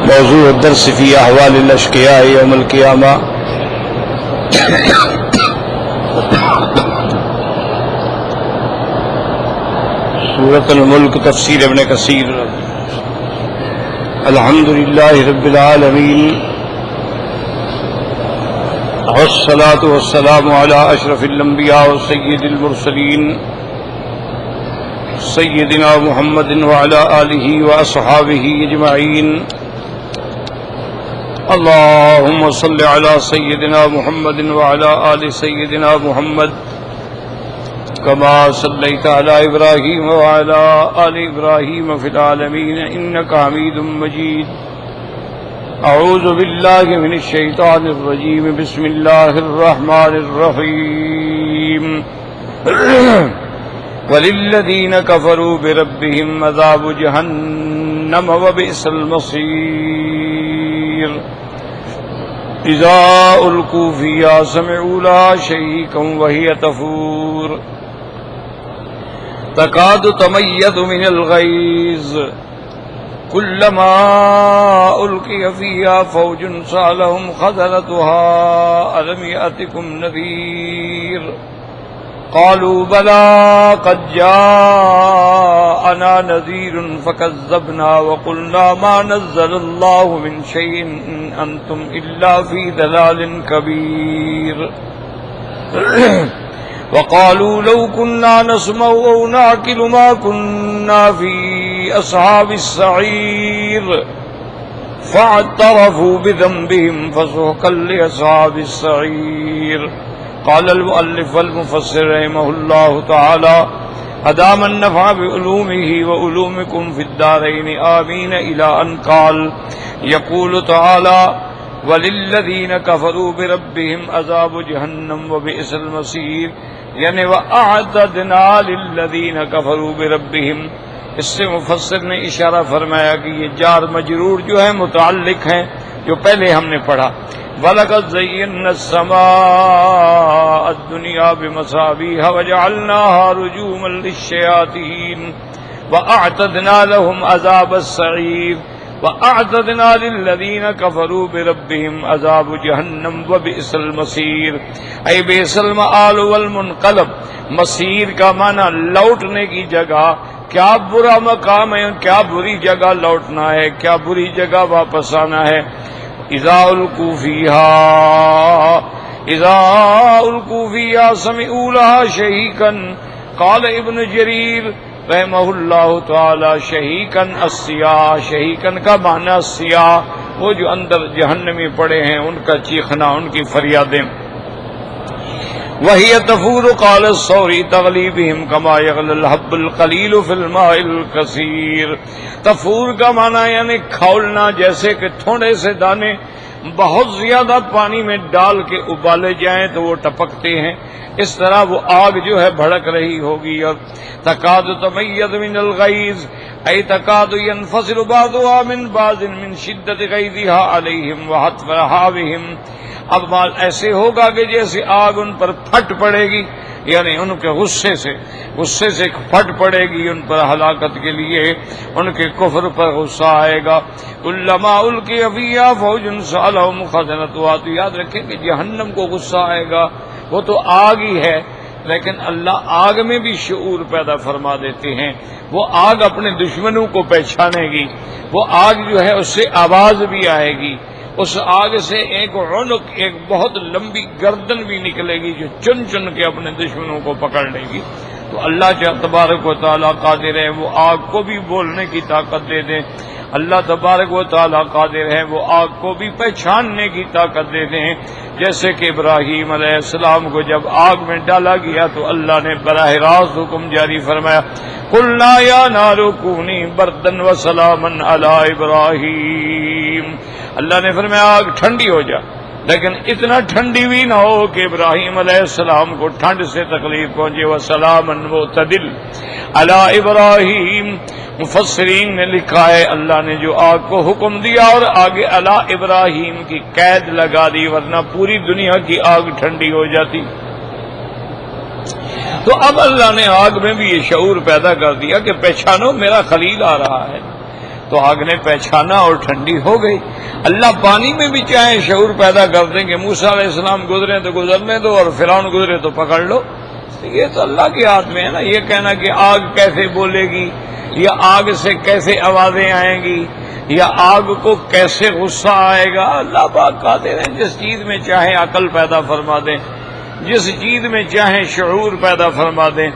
موضوع الدرس في أحوال الأشقياء يوم القيامة. سورة الملک تفسیر ابن کثیر. الحمد للہ رب العالمین والصلاة والسلام على اشرف الانبیاء وسید المرسلین سیدنا محمد وعلى آلہ واصحابہ اجمعین. اللهم صل على سيدنا محمد وعلى آل سيدنا محمد كما صليت على إبراهيم وعلى آل إبراهيم في العالمين إنك حميد مجيد. أعوذ بالله من الشيطان الرجيم. بسم الله الرحمن الرحيم. وللذين كفروا بربهم عذاب جهنم وبئس المصير. إذا ألقوا فيها سمعوا لها شهيقا وهي تفور تكاد تميز من الغيظ كلما ألقي فيها فوج سألهم خزنتها ألم يأتكم نذير قالوا بلى قد جاءنا نذير فكذبنا وقلنا ما نزل الله من شيء إن أنتم إلا في ضلال كبير. وقالوا لو كنا نسمع أو نعقل ما كنا في أصحاب السعير فاعترفوا بذنبهم فسحقا لأصحاب السعير. قال المؤلف والمفسر رحمه الله تعالى أدام النفع بعلومه وعلومكم في الدارين آمين إلى أن قال يقول تعالى وللذين كفروا بربهم عذاب جهنم وبئس المصير. یعنی وَأَعْتَدْنَا لِلَّذِينَ كَفَرُوا بِرَبِّهِمْ. اس سے مفسر نے اشارہ فرمایا کہ یہ جار مجرور جو ہے متعلق ہیں جو پہلے ہم نے پڑھا. وَلَقَدْ زَيَّنَّا السَّمَاءَ الدُّنْيَا بِمَصَابِيحَ وَجَعَلْنَاهَا رُجُومًا لِلشَّيَاطِينِ وَأَعْتَدْنَا لَهُمْ عَذَابَ السَّعِيرِ. وَأَعْتَدْنَا لِلَّذِينَ كَفَرُوا بِرَبِّهِمْ عَذَابَ جَهَنَّمَ وَبِئْسَ الْمَصِيرُ. اے بئس المآل والمنقلب. مصیر کا معنی لوٹنے کی جگہ. کیا برا مقام ہے، کیا بری جگہ لوٹنا ہے، کیا بری جگہ واپس آنا ہے. اذا القوا فیہا سمعوا لها شہیقا. قال ابن جریر رحمہ اللہ تعالی شہیقاً السیاہ. شہیقاً کا معنی سیاہ، وہ جو اندر جہنمی پڑے ہیں ان کا چیخنا، ان کی فریادیں. وہی تفور قال الثوری تغلی بہم کما یغلی الحب القلیل فی الماء الکثیر. تفور کا معنی یعنی کھولنا، جیسے کہ تھوڑے سے دانے بہت زیادہ پانی میں ڈال کے ابالے جائیں تو وہ ٹپکتے ہیں، اس طرح وہ آگ جو ہے بھڑک رہی ہوگی. اور تکاد تمیز من الغیظ ای تکاد ينفصل بعضها من بعض من شدت غیظها علیہم وحتفها بهم. اب مال ایسے ہوگا کہ جیسے آگ ان پر پھٹ پڑے گی، یعنی ان کے غصے سے پھٹ پڑے گی ان پر ہلاکت کے لیے، ان کے کفر پر غصہ آئے گا. کلما القی فیہا فوج سألهم خزنتها. تو یاد رکھیں کہ جہنم کو غصہ آئے گا، وہ تو آگ ہی ہے، لیکن اللہ آگ میں بھی شعور پیدا فرما دیتے ہیں. وہ آگ اپنے دشمنوں کو پہچانے گی، وہ آگ جو ہے اس سے آواز بھی آئے گی، اس آگ سے ایک عنق، ایک بہت لمبی گردن بھی نکلے گی جو چن چن کے اپنے دشمنوں کو پکڑ لے گی. تو اللہ تبارک و تعالیٰ قادر ہے وہ آگ کو بھی بولنے کی طاقت دے دیں. اللہ تبارک و تعالیٰ قادر ہے وہ آگ کو بھی پہچاننے کی طاقت دے دیں. جیسے کہ ابراہیم علیہ السلام کو جب آگ میں ڈالا گیا تو اللہ نے براہ راست حکم جاری فرمایا قلنا یا نار کونی بردا وسلاما علی ابراہیم. اللہ نے فرمایا آگ ٹھنڈی ہو جا، لیکن اتنا ٹھنڈی بھی نہ ہو کہ ابراہیم علیہ السلام کو ٹھنڈ سے تکلیف پہنچے. وسلاما معتدل علی ابراہیم. مفسرین نے لکھا ہے اللہ نے جو آگ کو حکم دیا اور آگے علی ابراہیم کی قید لگا دی، ورنہ پوری دنیا کی آگ ٹھنڈی ہو جاتی. تو اب اللہ نے آگ میں بھی یہ شعور پیدا کر دیا کہ پہچانو میرا خلیل آ رہا ہے. تو آگ نے پہچانا اور ٹھنڈی ہو گئی۔ اللہ پانی میں بھی چاہے شعور پیدا کر دیں کہ موسیٰ علیہ السلام گزرے تو گزرنے دو اور فرعون گزرے تو پکڑ لو، یہ تو اللہ کے ہاتھ میں ہے نا۔ یہ کہنا کہ آگ کیسے بولے گی، یا آگ سے کیسے آوازیں آئیں گی، یا آگ کو کیسے غصہ آئے گا، اللہ پاک قادر ہیں جس چیز میں چاہے عقل پیدا فرما دیں، جس چیز میں چاہے شعور پیدا فرما دیں،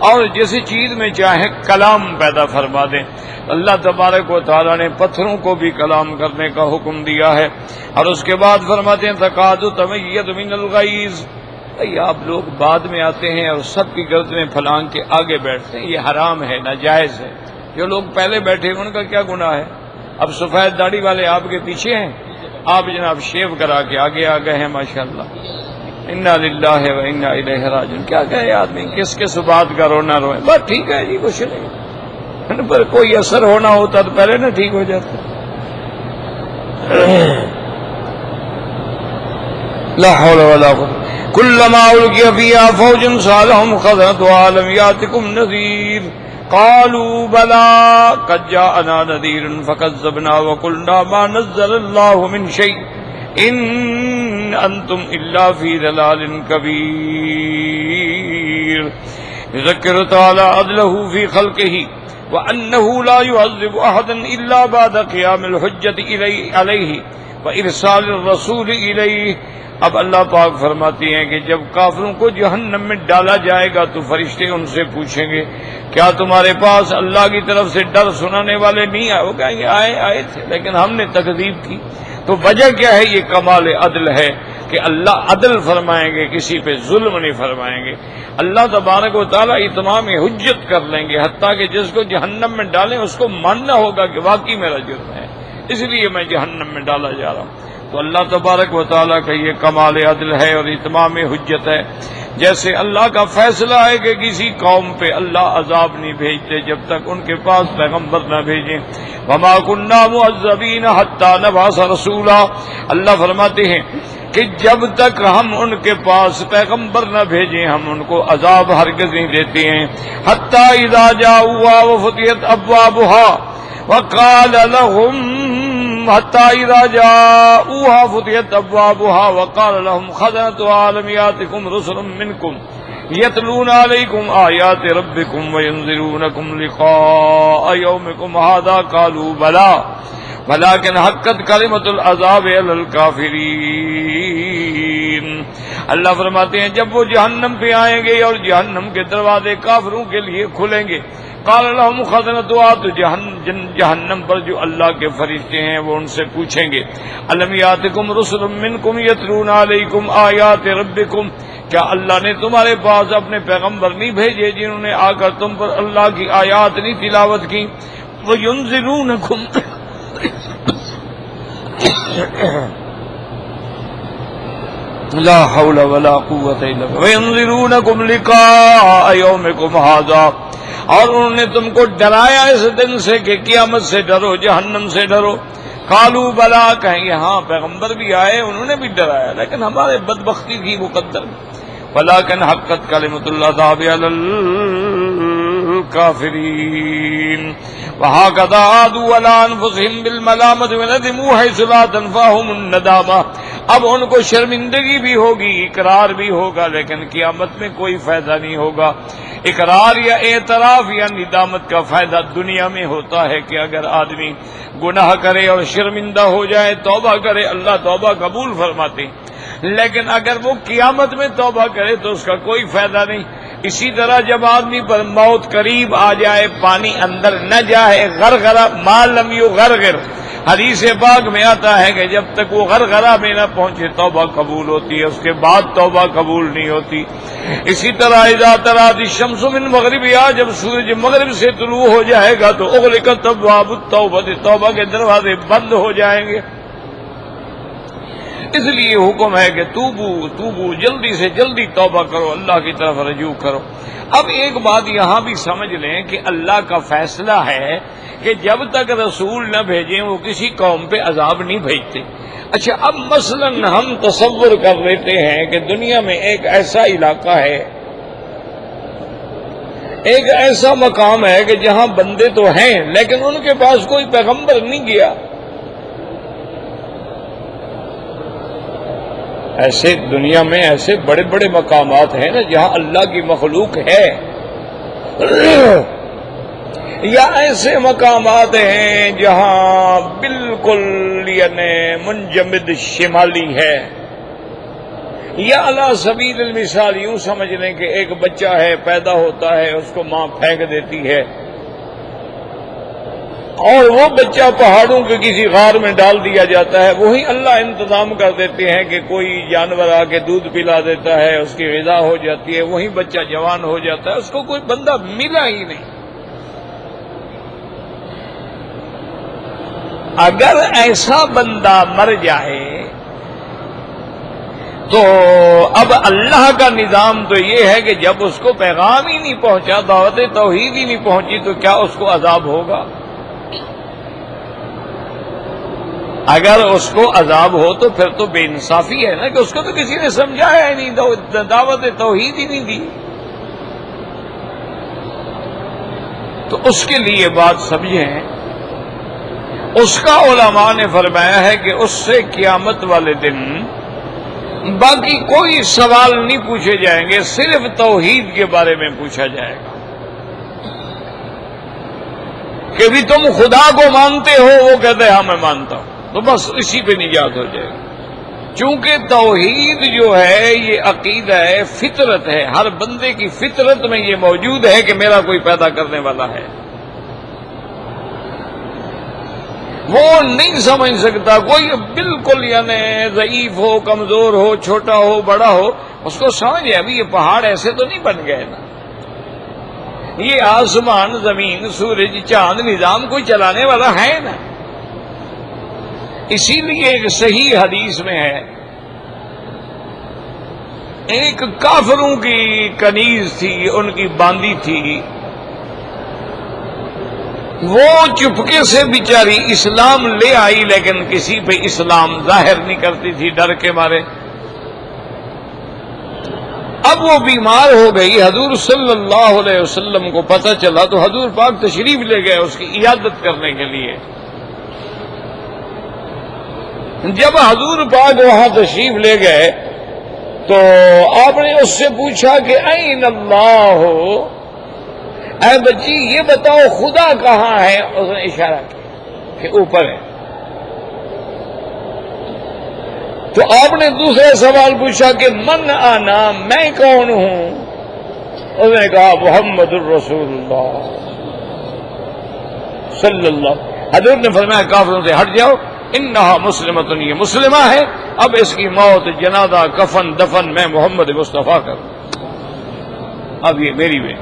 اور جس چیز میں چاہے کلام پیدا فرما دیں۔ اللہ تبارک و تعالیٰ نے پتھروں کو بھی کلام کرنے کا حکم دیا ہے، اور اس کے بعد فرماتے ہیں تکاد تمیز من الغیظ۔ آپ لوگ بعد میں آتے ہیں اور سب کی گردنیں پھلانگ کے آگے بیٹھتے ہیں، یہ حرام ہے، ناجائز ہے۔ جو لوگ پہلے بیٹھے ان کا کیا گناہ ہے؟ اب سفید داڑھی والے آپ کے پیچھے ہیں، آپ جناب شیو کرا کے آگے آ گئے ہیں، ماشاءاللہ۔ انا للہ و انا الیہ راجعون۔ کیا کہے آدمی، کس کس بات کا رونا روئے، بس ٹھیک ہے جی، کچھ نہیں، پر کوئی اثر ہونا ہوتا تو پہلے نہ ٹھیک ہو جاتا۔ لا حول ولا قوة كلما ألقي فيها فوج سألهم خزنتها ألم يأتكم نذير قالوا بلى قد جاءنا نذير فكذبنا وقلنا ما نزل الله من شيء إن أنتم إلا في ضلال كبير يذكر تعالى عدله في خلقه وأنه لا يعذب أحدا إلا بعد قيام الحجة عليه وإرسال الرسول إليه۔ اب اللہ پاک فرماتی ہیں کہ جب کافروں کو جہنم میں ڈالا جائے گا تو فرشتے ان سے پوچھیں گے کیا تمہارے پاس اللہ کی طرف سے ڈر سنانے والے نہیں آئے؟ وہ کہیں گے آئے تھے لیکن ہم نے تکذیب کی۔ تو وجہ کیا ہے؟ یہ کمال عدل ہے کہ اللہ عدل فرمائیں گے، کسی پہ ظلم نہیں فرمائیں گے۔ اللہ تبارک و تعالیٰ اتمام حجت کر لیں گے، حتیٰ کہ جس کو جہنم میں ڈالیں اس کو ماننا ہوگا کہ واقعی میرا جرم ہے، اس لیے میں جہنم میں ڈالا جا رہا ہوں۔ تو اللہ تبارک و تعالیٰ کا یہ کمال عدل ہے اور اتمام حجت ہے۔ جیسے اللہ کا فیصلہ ہے کہ کسی قوم پہ اللہ عذاب نہیں بھیجتے جب تک ان کے پاس پیغمبر نہ بھیجیں۔ وما كنا معذبین حتی نبعث رسولا۔ اللہ فرماتے ہیں کہ جب تک ہم ان کے پاس پیغمبر نہ بھیجیں ہم ان کو عذاب ہرگز نہیں دیتے ہیں۔ حتی اذا جاؤوا وفتحت ابوابها وقال لهم حتى إذا جاءوها فتحت أبوابها وقال لهم خزنتها ألم يأتكم رسل منكم يتلون عليكم آيات ربكم وينذرونكم لقاء يومكم هذا قالوا بلى ولكن حقت كلمة العذاب على الكافرين۔ اللہ فرماتے ہیں جب وہ جہنم پہ آئیں گے اور جہنم کے دروازے کافروں کے لیے کھلیں گے، قال لهم خزنتها، تو جہنم پر جو اللہ کے فرشتے ہیں وہ ان سے پوچھیں گے الم یاتکم رسل منکم یتلون علیکم آیات ربکم، کیا اللہ نے تمہارے پاس اپنے پیغمبر نہیں بھیجے جنہوں نے آ کر تم پر اللہ کی آیات نہیں تلاوت کی؟ وینذرونکم لا حول ولا قوة الا بالله وینذرونکم لقاء یومکم ھذا، اور انہوں نے تم کو ڈرایا اس دن سے کہ قیامت سے ڈرو، جہنم سے ڈرو۔ قالوا بلا، کہیں گے ہاں پیغمبر بھی آئے انہوں نے بھی ڈرایا لیکن ہمارے بدبختی تھی مقدر میں۔ ولكن حقت كلمة العذاب على الكافرين وهكذا عادوا على أنفسهم بالملامة وندموا حيث لا تنفعهم الندامة۔ اب ان کو شرمندگی بھی ہوگی، اقرار بھی ہوگا، لیکن قیامت میں کوئی فائدہ نہیں ہوگا۔ اقرار یا اعتراف یا ندامت کا فائدہ دنیا میں ہوتا ہے کہ اگر آدمی گناہ کرے اور شرمندہ ہو جائے، توبہ کرے، اللہ توبہ قبول فرماتے، لیکن اگر وہ قیامت میں توبہ کرے تو اس کا کوئی فائدہ نہیں۔ اسی طرح جب آدمی پر موت قریب آ جائے، پانی اندر نہ جائے، غرغرہ ما لم یغرغر، حدیث پاک میں آتا ہے کہ جب تک وہ غرغرہ میں نہ پہنچے توبہ قبول ہوتی ہے، اس کے بعد توبہ قبول نہیں ہوتی۔ اسی طرح اذا طلعت الشمس من مغربها، جب سورج مغرب سے طلوع ہو جائے گا تو اغلقت ابواب التوبہ، توبہ کے دروازے بند ہو جائیں گے۔ اس لیے حکم ہے کہ توبو جلدی سے جلدی توبہ کرو، اللہ کی طرف رجوع کرو۔ اب ایک بات یہاں بھی سمجھ لیں کہ اللہ کا فیصلہ ہے کہ جب تک رسول نہ بھیجیں وہ کسی قوم پہ عذاب نہیں بھیجتے۔ اچھا، اب مثلا ہم تصور کر لیتے ہیں کہ دنیا میں ایک ایسا علاقہ ہے ایک ایسا مقام ہے کہ جہاں بندے تو ہیں لیکن ان کے پاس کوئی پیغمبر نہیں گیا. ایسے دنیا میں ایسے بڑے بڑے مقامات ہیں نا جہاں اللہ کی مخلوق ہے، یا ایسے مقامات ہیں جہاں بالکل یعنی منجمد شمالی ہے، یا علی سبیل المثال یوں سمجھ لیں کہ ایک بچہ ہے، پیدا ہوتا ہے، اس کو ماں پھینک دیتی ہے اور وہ بچہ پہاڑوں کے کسی غار میں ڈال دیا جاتا ہے. وہی اللہ انتظام کر دیتے ہیں کہ کوئی جانور آ کے دودھ پلا دیتا ہے، اس کی غذا ہو جاتی ہے، وہی بچہ جوان ہو جاتا ہے، اس کو کوئی بندہ ملا ہی نہیں. اگر ایسا بندہ مر جائے تو اب اللہ کا نظام تو یہ ہے کہ جب اس کو پیغام ہی نہیں پہنچا، دعوت توحید ہی نہیں پہنچی، تو کیا اس کو عذاب ہوگا؟ اگر اس کو عذاب ہو تو پھر تو بے انصافی ہے نا کہ اس کو تو کسی نے سمجھایا ہی نہیں، دعوت توحید ہی نہیں دی. تو اس کے لیے بات سمجھیں، اس کا علماء نے فرمایا ہے کہ اس سے قیامت والے دن باقی کوئی سوال نہیں پوچھے جائیں گے، صرف توحید کے بارے میں پوچھا جائے گا کہ بھی تم خدا کو مانتے ہو؟ وہ کہتے ہیں ہاں میں مانتا ہوں، تو بس اسی پہ نجات ہو جائے گی. چونکہ توحید جو ہے یہ عقیدہ ہے، فطرت ہے، ہر بندے کی فطرت میں یہ موجود ہے کہ میرا کوئی پیدا کرنے والا ہے. وہ نہیں سمجھ سکتا کوئی، بالکل یعنی ضعیف ہو، کمزور ہو، چھوٹا ہو، بڑا ہو، اس کو سمجھ ہے ابھی یہ پہاڑ ایسے تو نہیں بن گئے نا، یہ آسمان، زمین، سورج، چاند نظام کوئی چلانے والا ہے نا. اسی لیے ایک صحیح حدیث میں ہے، ایک کافروں کی کنیز تھی، ان کی باندی تھی، وہ چپکے سے بیچاری اسلام لے آئی لیکن کسی پہ اسلام ظاہر نہیں کرتی تھی ڈر کے مارے. اب وہ بیمار ہو گئی، حضور صلی اللہ علیہ وسلم کو پتہ چلا تو حضور پاک تشریف لے گئے اس کی عیادت کرنے کے لیے. جب حضور پاک وہاں تشریف لے گئے تو آپ نے اس سے پوچھا کہ این اللہ ہو، اے بچی یہ بتاؤ خدا کہاں ہے؟ اس نے اشارہ کیا کہ اوپر ہے. تو آپ نے دوسرا سوال پوچھا کہ من آنا، میں کون ہوں؟ اس نے کہا محمد الرسول اللہ صلی اللہ. حضور نے فرمایا کافروں سے ہٹ جاؤ، انہا مسلمۃ، یہ مسلمہ ہے، اب اس کی موت، جنازہ، کفن، دفن میں محمد مصطفیٰ کروں، اب یہ میری میں.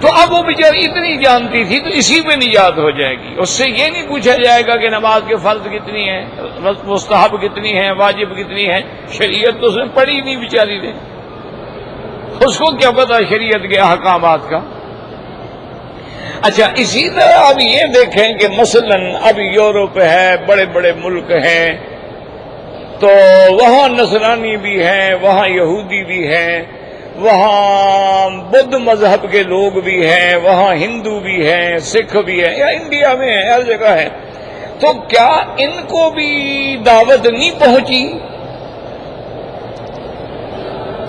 تو اب وہ بیچاری اتنی جانتی تھی تو اسی پہ نجات ہو جائے گی. اس سے یہ نہیں پوچھا جائے گا کہ نماز کے فرض کتنی ہیں، مستحب کتنی ہیں، واجب کتنی ہیں. شریعت تو اس نے پڑھی نہیں بیچاری نے، اس کو کیا پتا شریعت کے احکامات کا. اچھا اسی طرح اب یہ دیکھیں کہ مثلا اب یورپ ہے، بڑے بڑے ملک ہیں، تو وہاں نصرانی بھی ہیں، وہاں یہودی بھی ہیں، وہاں بدھ مذہب کے لوگ بھی ہیں، وہاں ہندو بھی ہیں، سکھ بھی ہیں، یا انڈیا میں ہے، ہر جگہ ہے. تو کیا ان کو بھی دعوت نہیں پہنچی؟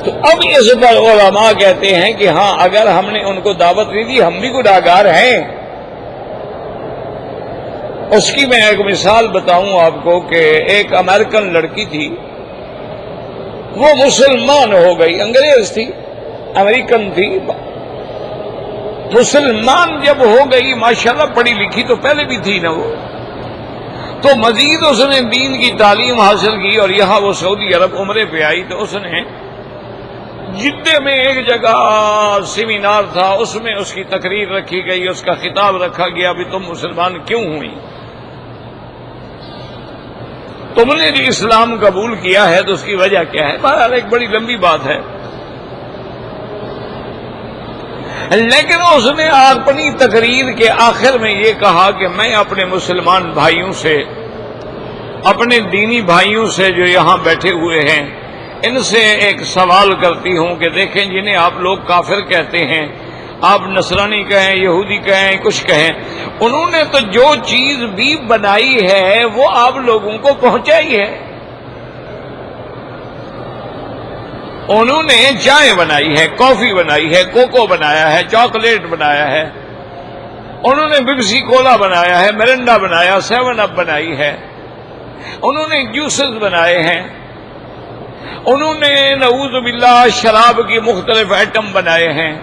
تو اب اس پر علماء کہتے ہیں کہ ہاں اگر ہم نے ان کو دعوت نہیں دی، ہم بھی گنہگار ہیں. اس کی میں ایک مثال بتاؤں آپ کو کہ ایک امریکن لڑکی تھی، وہ مسلمان ہو گئی، انگریز تھی، امریکن تھی، مسلمان جب ہو گئی ماشاءاللہ پڑھی لکھی تو پہلے بھی تھی نا وہ، تو مزید اس نے دین کی تعلیم حاصل کی اور یہاں وہ سعودی عرب عمرے پہ آئی. تو اس نے جدے میں ایک جگہ سیمینار تھا، اس میں اس کی تقریر رکھی گئی، اس کا خطاب رکھا گیا بھی تم مسلمان کیوں ہوئی، تم نے جو اسلام قبول کیا ہے تو اس کی وجہ کیا ہے. بہرحال ایک بڑی لمبی بات ہے، لیکن اس نے اپنی تقریر کے آخر میں یہ کہا کہ میں اپنے مسلمان بھائیوں سے، اپنے دینی بھائیوں سے جو یہاں بیٹھے ہوئے ہیں، ان سے ایک سوال کرتی ہوں کہ دیکھیں جنہیں آپ لوگ کافر کہتے ہیں، آپ نصرانی کہیں، یہودی کہیں، کچھ کہیں، انہوں نے تو جو چیز بھی بنائی ہے وہ آپ لوگوں کو پہنچائی ہے. انہوں نے چائے بنائی ہے، کافی بنائی ہے، کوکو بنایا ہے، چاکلیٹ بنایا ہے، انہوں نے پیپسی کولا بنایا ہے، مرنڈا بنایا، 7 اپ بنائی ہے، انہوں نے جوسز بنائے ہیں، انہوں نے نعوذ باللہ شراب کی مختلف آئٹم بنائے ہیں،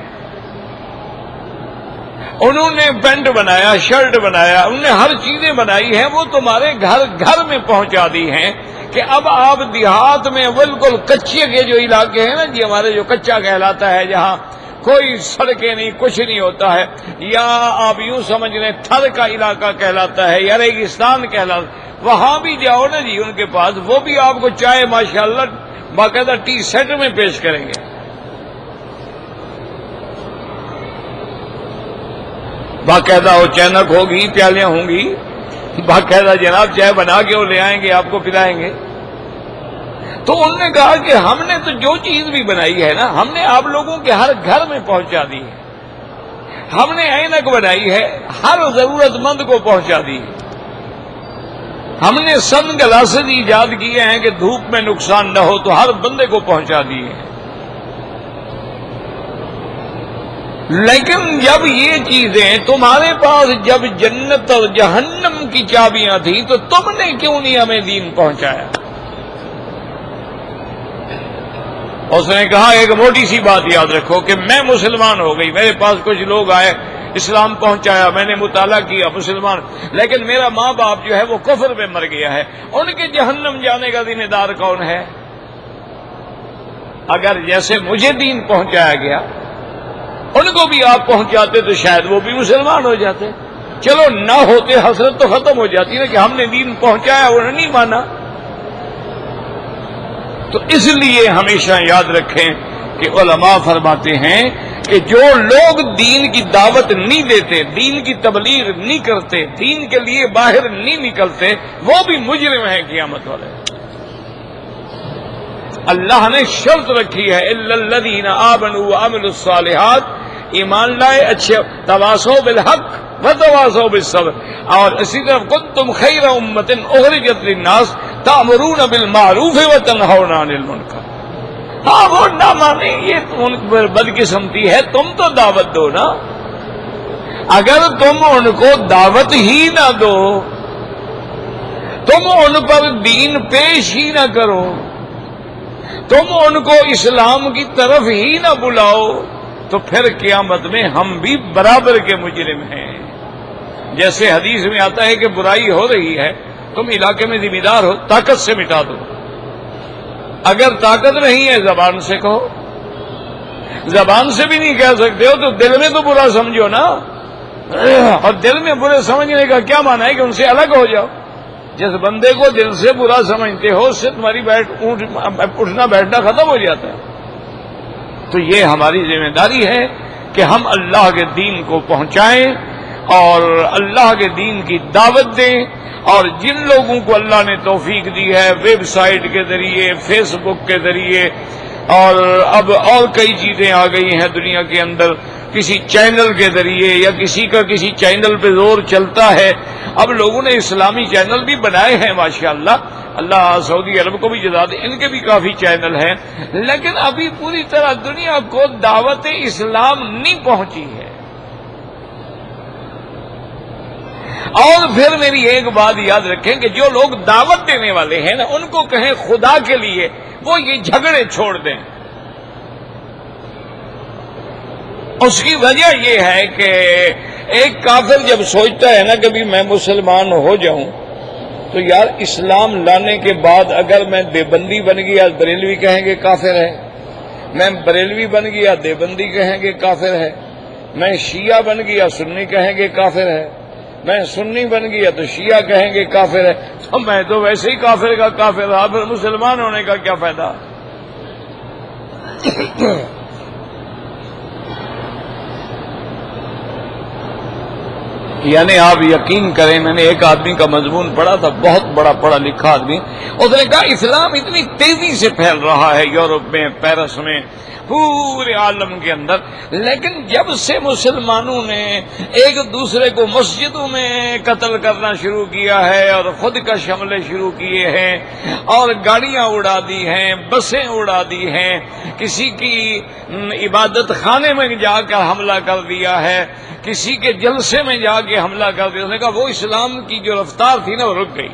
انہوں نے پینٹ بنایا، شرٹ بنایا، انہوں نے ہر چیزیں بنائی ہیں، وہ تمہارے گھر گھر میں پہنچا دی ہیں کہ اب آپ دیہات میں بالکل کچے کے جو علاقے ہیں نا جی، ہمارے جو کچا کہلاتا ہے، جہاں کوئی سڑکیں نہیں، کچھ نہیں ہوتا ہے، یا آپ یوں سمجھ لیں تھر کا علاقہ کہلاتا ہے یا ریگستان کہلاتا ہے، وہاں بھی جاؤ نا جی ان کے پاس، وہ بھی آپ کو چائے ماشاءاللہ باقاعدہ ٹی سیٹ میں پیش کریں گے. باقاعدہ وہ چینک ہوگی، پیالیاں ہوں گی، باقاعدہ جناب چائے بنا کے وہ لے آئیں گے، آپ کو پلائیں گے. تو انہوں نے کہا کہ ہم نے تو جو چیز بھی بنائی ہے نا، ہم نے آپ لوگوں کے ہر گھر میں پہنچا دی ہے. ہم نے اینک بنائی ہے، ہر ضرورت مند کو پہنچا دی ہے. ہم نے سن گلاسز ایجاد کیے ہیں کہ دھوپ میں نقصان نہ ہو، تو ہر بندے کو پہنچا دیے ہیں. لیکن جب یہ چیزیں تمہارے پاس جب جنت اور جہنم کی چابیاں تھیں تو تم نے کیوں نہیں ہمیں دین پہنچایا؟ اس نے کہا ایک موٹی سی بات یاد رکھو کہ میں مسلمان ہو گئی، میرے پاس کچھ لوگ آئے، اسلام پہنچایا، میں نے مطالعہ کیا، مسلمان، لیکن میرا ماں باپ جو ہے وہ کفر میں مر گیا ہے، ان کے جہنم جانے کا ذمہ دار کون ہے؟ اگر جیسے مجھے دین پہنچایا گیا ان کو بھی آپ پہنچاتے تو شاید وہ بھی مسلمان ہو جاتے. چلو نہ ہوتے حسرت تو ختم ہو جاتی نا کہ ہم نے دین پہنچایا، انہوں نے نہیں مانا. تو اس لیے ہمیشہ یاد رکھیں کہ علماء فرماتے ہیں کہ جو لوگ دین کی دعوت نہیں دیتے، دین کی تبلیغ نہیں کرتے، دین کے لیے باہر نہیں نکلتے، وہ بھی مجرم ہیں قیامت والے. اللہ نے شرط رکھی ہے الا الذین آمنوا وعملوا الصالحات، ایمان لائے، اچھے، تواصوا بالحق وتواصوا بالصبر. اور اسی طرف کنتم خیر امۃ اخرجت للناس تأمرون بالمعروف وتنہون عن المنکر. ہاں وہ نہ مانے یہ بدقسمتی ہے، تم تو دعوت دو نا. اگر تم ان کو دعوت ہی نہ دو، تم ان پر دین پیش ہی نہ کرو، تم ان کو اسلام کی طرف ہی نہ بلاؤ، تو پھر قیامت میں ہم بھی برابر کے مجرم ہیں. جیسے حدیث میں آتا ہے کہ برائی ہو رہی ہے، تم علاقے میں ذمہ دار ہو، طاقت سے مٹا دو. اگر طاقت نہیں ہے زبان سے کہو، زبان سے بھی نہیں کہہ سکتے ہو تو دل میں تو برا سمجھو نا. اور دل میں برے سمجھنے کا کیا معنی ہے کہ ان سے الگ ہو جاؤ. جس بندے کو دل سے برا سمجھتے ہو اس سے تمہاری اٹھنا بیٹھنا ختم ہو جاتا ہے. تو یہ ہماری ذمہ داری ہے کہ ہم اللہ کے دین کو پہنچائیں اور اللہ کے دین کی دعوت دیں. اور جن لوگوں کو اللہ نے توفیق دی ہے ویب سائٹ کے ذریعے، فیس بک کے ذریعے، اور اب اور کئی چیزیں آ گئی ہیں دنیا کے اندر، کسی چینل کے ذریعے یا کسی کا کسی چینل پہ زور چلتا ہے. اب لوگوں نے اسلامی چینل بھی بنائے ہیں ماشاءاللہ، اللہ سعودی عرب کو بھی جزا دے، ان کے بھی کافی چینل ہیں، لیکن ابھی پوری طرح دنیا کو دعوت اسلام نہیں پہنچی ہے. اور پھر میری ایک بات یاد رکھیں کہ جو لوگ دعوت دینے والے ہیں نا، ان کو کہیں خدا کے لیے وہ یہ جھگڑے چھوڑ دیں. اس کی وجہ یہ ہے کہ ایک کافر جب سوچتا ہے نا کبھی میں مسلمان ہو جاؤں، تو یار اسلام لانے کے بعد اگر میں دیوبندی بن گیا بریلوی کہیں گے کافر ہے، میں بریلوی بن گیا دیوبندی کہیں گے کافر ہے، میں شیعہ بن گیا سنی کہیں گے کافر ہے، میں سنی بن گیا تو شیعہ کہیں گے کافر ہے. تو میں تو ویسے ہی کافر کا کافر رہا، پھر مسلمان ہونے کا کیا فائدہ؟ یعنی آپ یقین کریں، میں نے ایک آدمی کا مضمون پڑھا تھا، بہت بڑا پڑھا لکھا آدمی، اس نے کہا اسلام اتنی تیزی سے پھیل رہا ہے یورپ میں، پیرس میں، پورے عالم کے اندر، لیکن جب سے مسلمانوں نے ایک دوسرے کو مسجدوں میں قتل کرنا شروع کیا ہے اور خود کش حملے شروع کیے ہیں اور گاڑیاں اڑا دی ہیں، بسیں اڑا دی ہیں، کسی کی عبادت خانے میں جا کر حملہ کر دیا ہے، کسی کے جلسے میں جا کے حملہ کر دیا، اس نے کہا وہ اسلام کی جو رفتار تھی نا وہ رک گئی،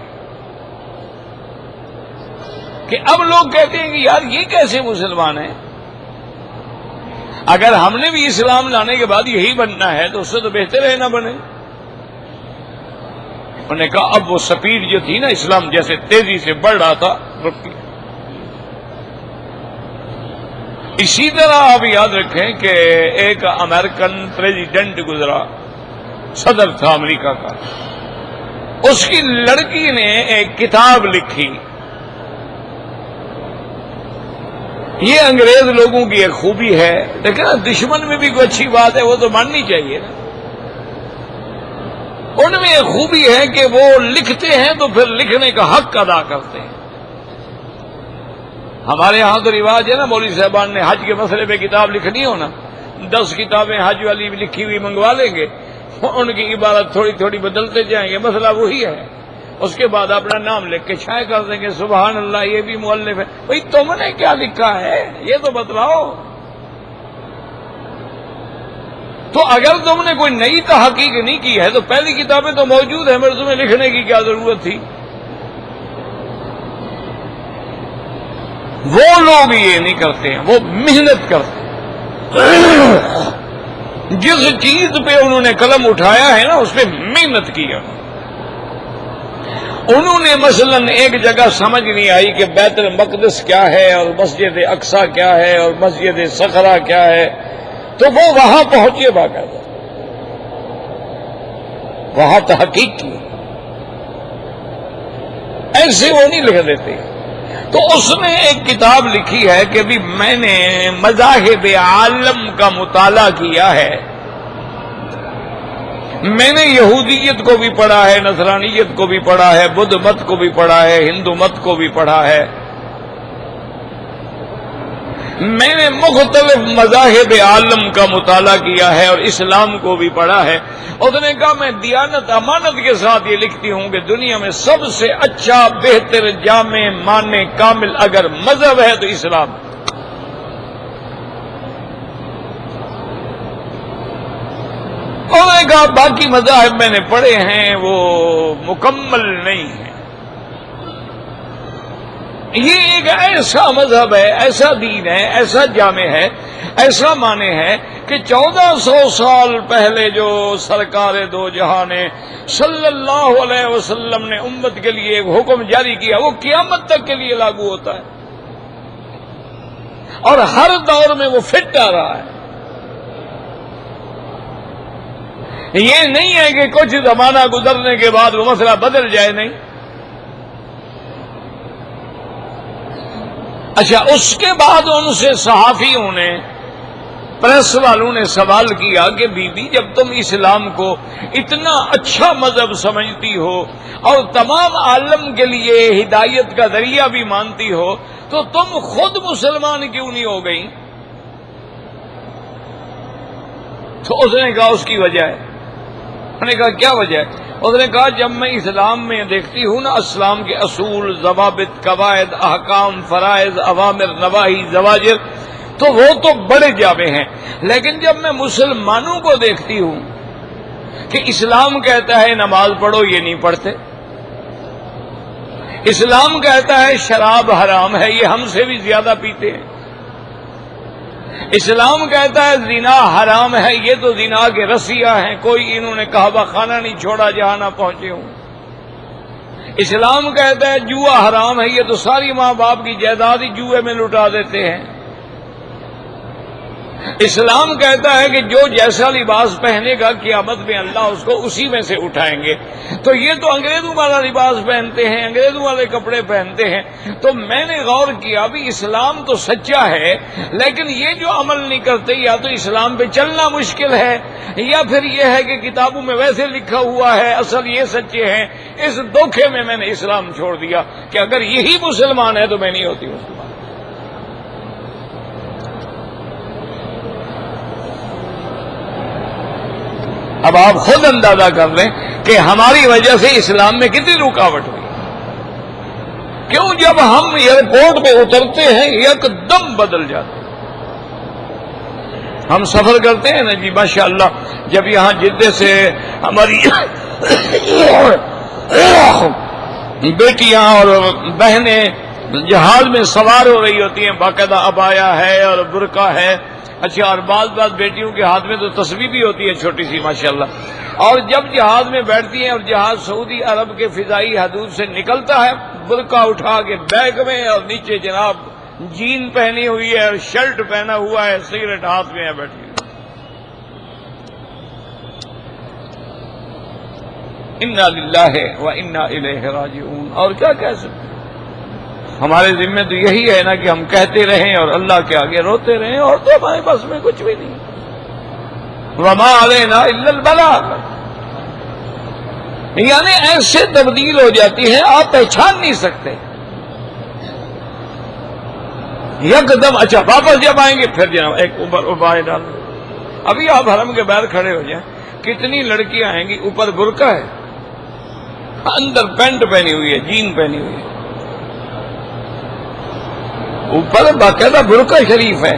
کہ اب لوگ کہتے ہیں کہ یار یہ کیسے مسلمان ہیں، اگر ہم نے بھی اسلام لانے کے بعد یہی بننا ہے تو اس سے تو بہتر ہے نہ بنے۔ انہوں نے کہا اب وہ سپیڈ جو تھی نا اسلام جیسے تیزی سے بڑھ رہا تھا رک گئی۔ اسی طرح آپ یاد رکھیں کہ ایک امریکن پریزیڈنٹ گزرا، صدر تھا امریکہ کا، اس کی لڑکی نے ایک کتاب لکھی۔ یہ انگریز لوگوں کی ایک خوبی ہے، لیکن دشمن میں بھی کوئی اچھی بات ہے وہ تو ماننی چاہیے نا۔ ان میں ایک خوبی ہے کہ وہ لکھتے ہیں تو پھر لکھنے کا حق ادا کرتے ہیں۔ ہمارے ہاں تو رواج ہے نا، مولوی صاحبان نے حج کے مسئلے پہ کتاب لکھنی ہو نا، 10 کتابیں حج والی بھی لکھی ہوئی منگوا لیں گے، ان کی عبارت تھوڑی تھوڑی بدلتے جائیں گے، مسئلہ وہی ہے، اس کے بعد اپنا نام لکھ کے چھائے کر دیں گے، سبحان اللہ یہ بھی مؤلف ہے۔ بھئی تم نے کیا لکھا ہے یہ تو بتلاؤ۔ تو اگر تم نے کوئی نئی تحقیق نہیں کی ہے تو پہلی کتابیں تو موجود ہیں، مگر تمہیں لکھنے کی کیا ضرورت تھی؟ وہ لوگ یہ نہیں کرتے ہیں، وہ محنت کرتے ہیں، جس چیز پہ انہوں نے قلم اٹھایا ہے نا اس پہ محنت کی ہے۔ انہوں نے مثلا ایک جگہ سمجھ نہیں آئی کہ بیت المقدس کیا ہے اور مسجد اقصی کیا ہے اور مسجد صخرہ کیا ہے، تو وہ وہاں پہنچے باقاعدہ، وہاں تحقیق کی، ایسے وہ نہیں لکھ دیتے۔ تو اس نے ایک کتاب لکھی ہے کہ بھی میں نے مذاہب عالم کا مطالعہ کیا ہے، میں نے یہودیت کو بھی پڑھا ہے، نصرانیت کو بھی پڑھا ہے، بدھ مت کو بھی پڑھا ہے، ہندو مت کو بھی پڑھا ہے، میں نے مختلف مذاہب عالم کا مطالعہ کیا ہے اور اسلام کو بھی پڑھا ہے۔ اس نے کہا میں دیانت امانت کے ساتھ یہ لکھتی ہوں کہ دنیا میں سب سے اچھا، بہتر، جامع، معنی، کامل اگر مذہب ہے تو اسلام۔ انہوں نے کہا باقی مذاہب میں نے پڑھے ہیں وہ مکمل نہیں ہیں، یہ ایک ایسا مذہب ہے، ایسا دین ہے، ایسا جامع ہے، ایسا معنی ہے کہ 1400 سال پہلے جو سرکار دو جہاں نے صلی اللہ علیہ وسلم نے امت کے لیے ایک حکم جاری کیا وہ قیامت تک کے لیے لاگو ہوتا ہے، اور ہر دور میں وہ فٹ آ رہا ہے۔ یہ نہیں ہے کہ کچھ زمانہ گزرنے کے بعد وہ مسئلہ بدل جائے، نہیں۔ اچھا، اس کے بعد ان سے صحافیوں نے، پریس والوں نے سوال کیا کہ بی بی جب تم اسلام کو اتنا اچھا مذہب سمجھتی ہو اور تمام عالم کے لیے ہدایت کا ذریعہ بھی مانتی ہو تو تم خود مسلمان کیوں نہیں ہو گئی؟ تو اس نے کہا اس کی وجہ ہے۔ انہوں نے کہا کیا وجہ ہے؟ اس نے کہا جب میں اسلام میں دیکھتی ہوں نا اسلام کے اصول، ضوابط، قواعد، احکام، فرائض، اوامر، نواہی، زواجر، تو وہ تو بڑے جامع ہیں، لیکن جب میں مسلمانوں کو دیکھتی ہوں کہ اسلام کہتا ہے نماز پڑھو، یہ نہیں پڑھتے، اسلام کہتا ہے شراب حرام ہے، یہ ہم سے بھی زیادہ پیتے ہیں، اسلام کہتا ہے زنا حرام ہے، یہ تو زنا کے رسیہ ہیں، کوئی انہوں نے کعبہ خانہ نہیں چھوڑا جہاں نہ پہنچے ہوں، اسلام کہتا ہے جوا حرام ہے، یہ تو ساری ماں باپ کی جائیداد ہی جوئے میں لٹا دیتے ہیں، اسلام کہتا ہے کہ جو جیسا لباس پہنے گا قیامت میں اللہ اس کو اسی میں سے اٹھائیں گے. تو یہ تو انگریزوں والا لباس پہنتے ہیں، انگریزوں والے کپڑے پہنتے ہیں. تو میں نے غور کیا بھی اسلام تو سچا ہے، لیکن یہ جو عمل نہیں کرتے یا تو اسلام پہ چلنا مشکل ہے، یا پھر یہ ہے کہ کتابوں میں ویسے لکھا ہوا ہے اصل یہ سچے ہیں. اس دھوکے میں نے اسلام چھوڑ دیا کہ اگر یہی مسلمان ہے تو میں نہیں ہوتی مسلمان. اب آپ خود اندازہ کر لیں کہ ہماری وجہ سے اسلام میں کتنی رکاوٹ ہوئی. کیوں؟ جب ہم ایئرپورٹ پہ اترتے ہیں ایک دم بدل جاتے ہیں. ہم سفر کرتے ہیں نا جی ماشاءاللہ، جب یہاں جدے سے ہماری بیٹیاں اور بہنیں جہاز میں سوار ہو رہی ہوتی ہیں، باقاعدہ عبایا ہے اور برقع ہے. اچھا، اور بعض بیٹیوں کے ہاتھ میں تو تسبیح بھی ہوتی ہے چھوٹی سی ماشاءاللہ. اور جب جہاز میں بیٹھتی ہیں اور جہاز سعودی عرب کے فضائی حدود سے نکلتا ہے، برقع اٹھا کے بیگ میں اور نیچے جناب جین پہنی ہوئی ہے اور شرٹ پہنا ہوا ہے، سگریٹ ہاتھ میں ہے بیٹھی ہوئی. انا للہ و انا الیہ راجعون. اور کیا کہہ سکتے ہیں؟ ہمارے ذمہ تو یہی ہے نا کہ ہم کہتے رہیں اور اللہ کے آگے روتے رہیں، اور تو ہمارے بس میں کچھ بھی نہیں. وما علینا الا البلاغ. یعنی ایسے تبدیل ہو جاتی ہے آپ پہچان نہیں سکتے. یکدم اچھا واپس جب آئیں گے پھر جناب ایک اوپر ابائے ڈال. ابھی آپ حرم کے باہر کھڑے ہو جائیں، کتنی لڑکیاں آئیں گی، اوپر برقع ہے، اندر پینٹ پہنی ہوئی ہے، جین پہنی ہوئی ہے، اوپر باقاعدہ برقع شریف ہے.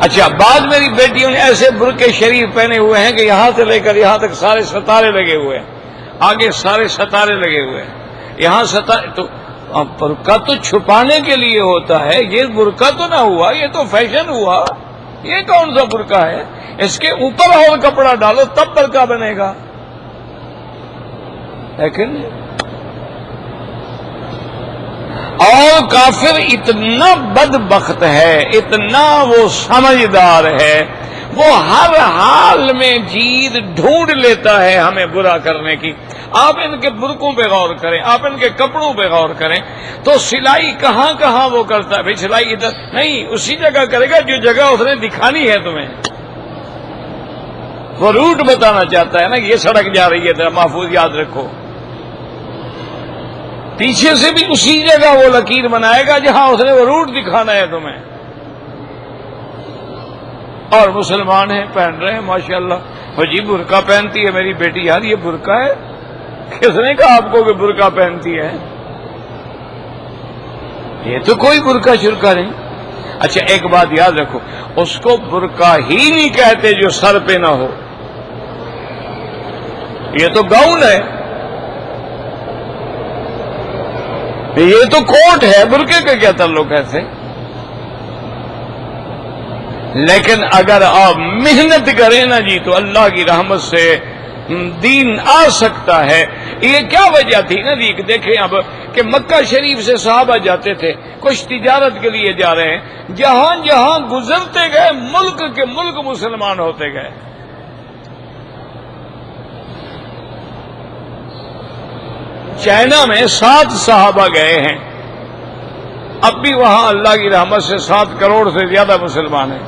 اچھا، بعض میری بیٹیوں نے ایسے برقع شریف پہنے ہوئے ہیں کہ یہاں سے لے کر یہاں تک سارے ستارے لگے ہوئے ہیں، آگے سارے ستارے لگے ہوئے ہیں، یہاں ستارے. تو برقع تو چھپانے کے لیے ہوتا ہے، یہ برقع تو نہ ہوا، یہ تو فیشن ہوا. یہ کون سا برقع ہے؟ اس کے اوپر اور کپڑا ڈالو تب برقع بنے گا. لیکن اور کافر اتنا بدبخت ہے، اتنا وہ سمجھدار ہے، وہ ہر حال میں چیز ڈھونڈ لیتا ہے ہمیں برا کرنے کی. آپ ان کے برقعوں پہ غور کریں، آپ ان کے کپڑوں پہ غور کریں تو سلائی کہاں کہاں وہ کرتا ہے. بھائی سلائی ادھر نہیں، اسی جگہ کرے گا جو جگہ اس نے دکھانی ہے تمہیں. وہ روٹ بتانا چاہتا ہے نا، یہ سڑک جا رہی ہے ذرا محفوظ یاد رکھو. پیچھے سے بھی اسی جگہ وہ لکیر بنائے گا جہاں اس نے وہ روٹ دکھانا ہے تمہیں. اور مسلمان ہیں، پہن رہے ہیں ماشاءاللہ. وہ جی برقع پہنتی ہے میری بیٹی. یار یہ برقع ہے؟ کس نے کہا آپ کو کہ برقع پہنتی ہے؟ یہ تو کوئی برقع شرقع نہیں. اچھا ایک بات یاد رکھو، اس کو برقع ہی نہیں کہتے جو سر پہ نہ ہو. یہ تو گاؤن ہے، یہ تو کوٹ ہے، برقعے کا کیا تعلق ہے ایسے؟ لیکن اگر آپ محنت کریں نا جی تو اللہ کی رحمت سے دین آ سکتا ہے. یہ کیا وجہ تھی نا جی؟ دیکھیں اب کہ مکہ شریف سے صحابہ جاتے تھے، کچھ تجارت کے لیے جا رہے ہیں، جہاں جہاں گزرتے گئے ملک کے ملک مسلمان ہوتے گئے. چائنا میں 7 صحابہ گئے ہیں، اب بھی وہاں اللہ کی رحمت سے 7 کروڑ سے زیادہ مسلمان ہیں.